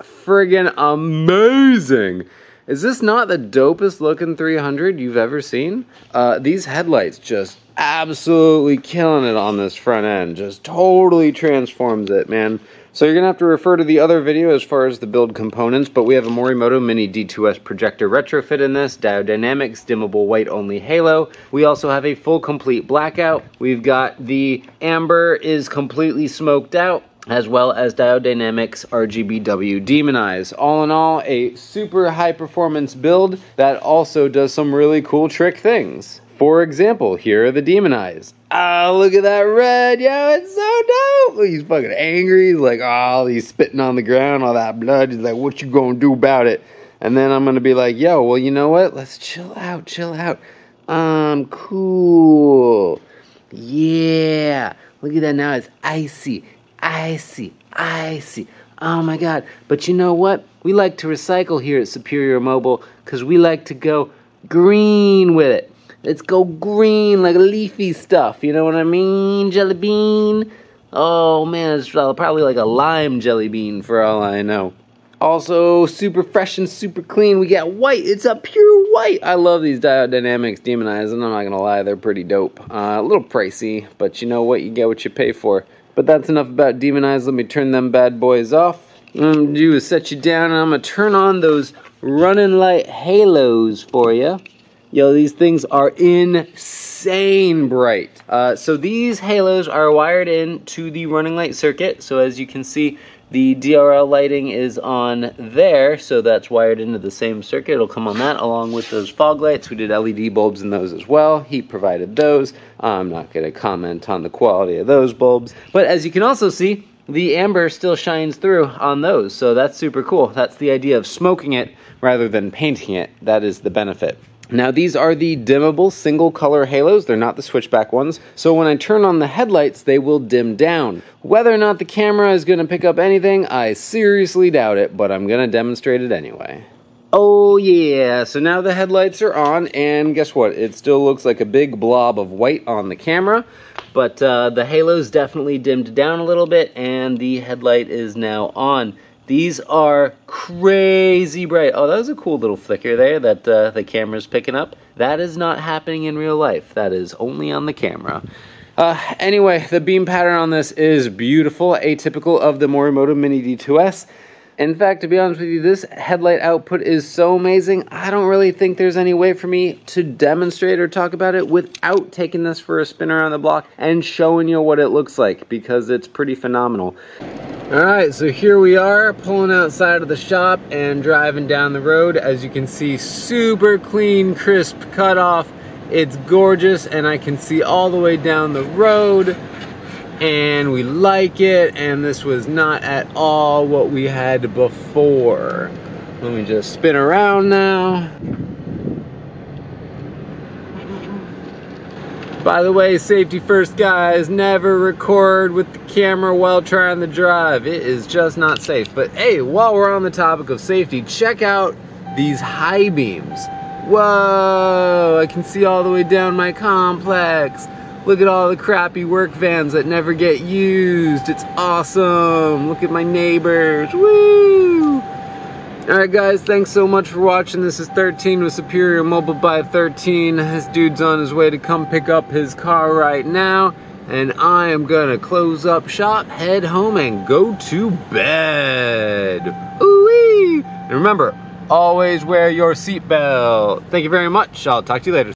friggin' amazing. Is this not the dopest looking 300 you've ever seen? These headlights just absolutely killing it on this front end. Just totally transforms it, man. So you're gonna have to refer to the other video as far as the build components, but we have a Morimoto Mini D2S projector retrofit in this, Diodynamics, dimmable white only halo. We also have a full complete blackout. We've got the amber is completely smoked out, as well as Diodynamics RGBW Demonize. All in all, a super high performance build that also does some really cool trick things. For example, here are the Demonize. Oh, look at that red, yo, it's so dope. Look, he's fucking angry, he's like, oh, he's spitting on the ground, all that blood, he's like, what you gonna do about it? And then I'm gonna be like, yo, well, you know what, let's chill out. Cool. Yeah, look at that now, it's icy. Oh my God. But you know what? We like to recycle here at Superior Mobile because we like to go green with it. Let's go green, like leafy stuff. You know what I mean? Jelly bean. Oh man, it's probably like a lime jelly bean for all I know. Also, super fresh and super clean. We got white. It's a pure white. I love these Diodynamics Demonize, and I'm not gonna lie, they're pretty dope. A little pricey, but you know what? You get what you pay for. But that's enough about Demonize. Let me turn them bad boys off. What I'm gonna do is set you down, and I'm gonna turn on those running light halos for you. Yo, these things are insane bright. So these halos are wired into the running light circuit. So as you can see, the DRL lighting is on there, so that's wired into the same circuit. It'll come on that along with those fog lights. We did LED bulbs in those as well. He provided those. I'm not going to comment on the quality of those bulbs. But as you can also see, the amber still shines through on those, so that's super cool. That's the idea of smoking it rather than painting it. That is the benefit. Now these are the dimmable single color halos, they're not the switchback ones, so when I turn on the headlights they will dim down. Whether or not the camera is going to pick up anything, I seriously doubt it, but I'm going to demonstrate it anyway. Oh yeah, so now the headlights are on, and guess what, it still looks like a big blob of white on the camera, but the halo's definitely dimmed down a little bit, and the headlight is now on. These are crazy bright. Oh, that was a cool little flicker there that the camera's picking up. That is not happening in real life. That is only on the camera. Anyway, the beam pattern on this is beautiful, atypical of the Morimoto Mini D2S. In fact, to be honest with you, this headlight output is so amazing, I don't really think there's any way for me to demonstrate or talk about it without taking this for a spin around the block and showing you what it looks like, because it's pretty phenomenal. Alright, so here we are, pulling outside of the shop and driving down the road. As you can see, super clean, crisp cutoff. It's gorgeous, and I can see all the way down the road. And we like it, and this was not at all what we had before. Let me just spin around now. By the way, safety first guys, never record with the camera while trying to drive. It is just not safe. But hey, while we're on the topic of safety, check out these high beams. Whoa, I can see all the way down my complex. Look at all the crappy work vans that never get used. It's awesome. Look at my neighbors. Woo! Alright guys, thanks so much for watching. This is 13 with Superior Mobile ByThirteen. This dude's on his way to come pick up his car right now. And I am gonna close up shop, head home, and go to bed. Ooh-wee! And remember, always wear your seatbelt. Thank you very much. I'll talk to you later.